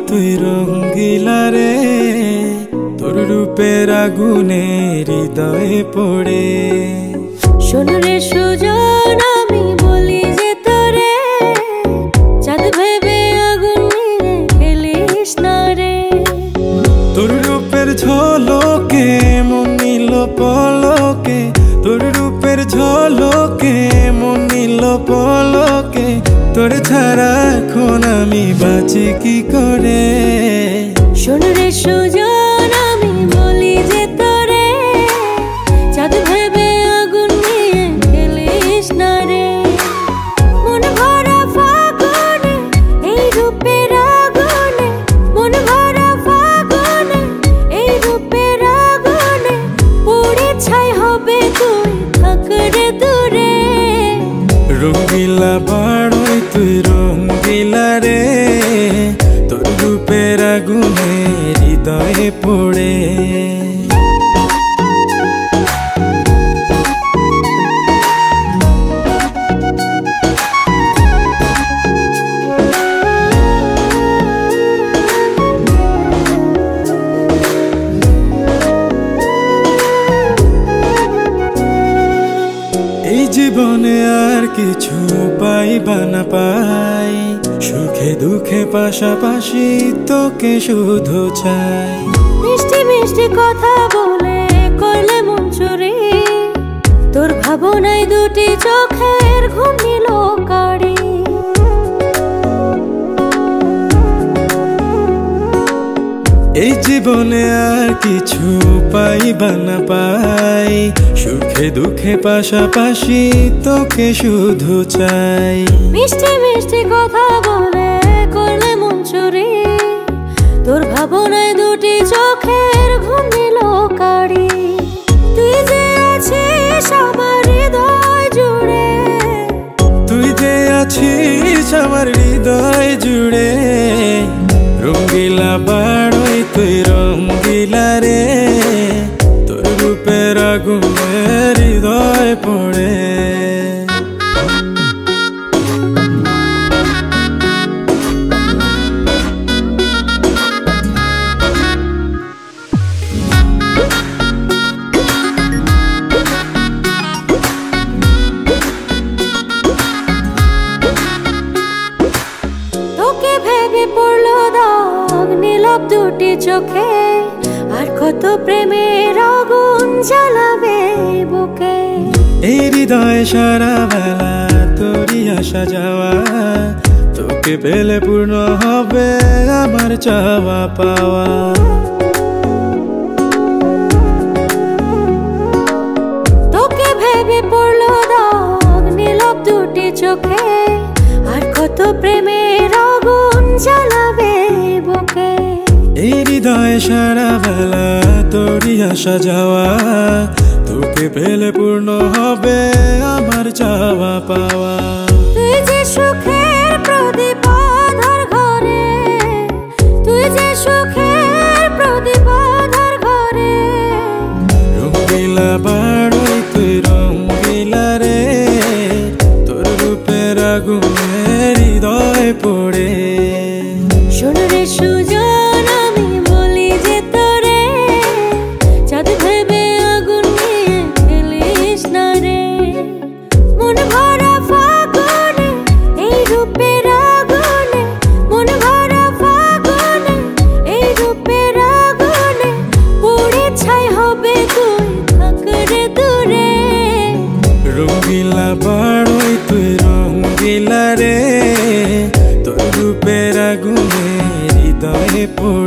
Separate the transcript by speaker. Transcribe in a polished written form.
Speaker 1: তুই রঙ্গিলা রে, তোর রূপের আগুনে হৃদয়ে পড়ে।
Speaker 2: শোন রে সুজন, আমি বলি যে তোরে, চাঁদ ভেবে আগুন নিয়ে খেলিস না রে।
Speaker 1: তোর রূপের ঝলকে মন নিল পলকে, তোর রূপের ঝলকে মন নিল পলকে, তোর ছাড়া এখন আমি বাঁচি কি করে।
Speaker 2: শোন রে সুজন, আমি বলি যে তোরে, চাঁদ ভেবে আগুন নিয়ে খেলিস না রে। মন ভরা ফাগুনে এই রূপের আগুনে, মন ভরা ফাগুনে এই রূপের আগুনে, পুড়ে ছাই হবে তুই থাক রে দূরে।
Speaker 1: রঙ্গিলা বাড়ই তুই রঙ্গিলা রে, তোর রূপের আগুনে হৃদয়ে পড়ে। এই জীবনে আর কিছু পাইবা না পাই, সুখে দুঃখে পাশাপাশি তোকে শুধু চাই।
Speaker 2: মিষ্টি মিষ্টি কথা বলে করলে মন চুরি, তোর ভাবনায় দুটি চোখের ঘুম নিল কাড়ি।
Speaker 1: এই জীবনে আর কিছু পাইবা না পাই, সুখে দুঃখে পাশাপাশি তোকে শুধু চাই।
Speaker 2: মিষ্টি মিষ্টি কথা বলে করলে মন চুরি, তোর ভাবনায় দুটি চোখের ঘুম নিল কাড়ি। তুই যে আছিস আমার হৃদয় জুড়ে,
Speaker 1: তুই যে আছিস আমার হৃদয় জুড়ে। রঙ্গিলা বাড়ই তুই রঙ্গিলা রে, তোর রূপের আগুনে হৃদয় পড়ে।
Speaker 2: তোকে ভেবে পড়লো দাগ নীলব দুটি চোখে, আর কত প্রেমের আগুন জ্বালাবে বুকে।
Speaker 1: এই হৃদয় সারা বেলা তোরই আসা যাওয়া, তোকে পেলে পূর্ণ হবে আমার চাওয়া পাওয়া।
Speaker 2: তোকে ভেবে পড়লো দাগ নীলব দুটি চোখে, আর কত প্রেমের আগুন জ্বালাবে বুকে।
Speaker 1: এই হৃদয় সারা বেলা তোরই আসা যাওয়া, তোকে পেলে পূর্ণ হবে আমার চাওয়া পাওয়া।
Speaker 2: তুই যে সুখের প্রদীপ আধার ঘরে, তুই যে সুখের প্রদীপ আধার ঘরে।
Speaker 1: রঙ্গিলা বাড়ই তুই রঙ্গিলা রে, তোর রূপের আগুনে হৃদয় পড়ে।
Speaker 2: শোন রে সুজন, আমি বলি যে তোরে, চাঁদ ভেবে আগুন নিয়ে খেলিস না রে। মন ভরা ফাগুনে এই রূপের আগুনে, মন ভরা ফাগুনে এই রূপের আগুনে, পুড়ে ছাই হবে তুই থাক রে দূরে।
Speaker 1: রঙ্গিলা বাড়ই তুই রঙ্গিলা রে, তোর রূপের আগুনে হৃদয়ে পড়ে।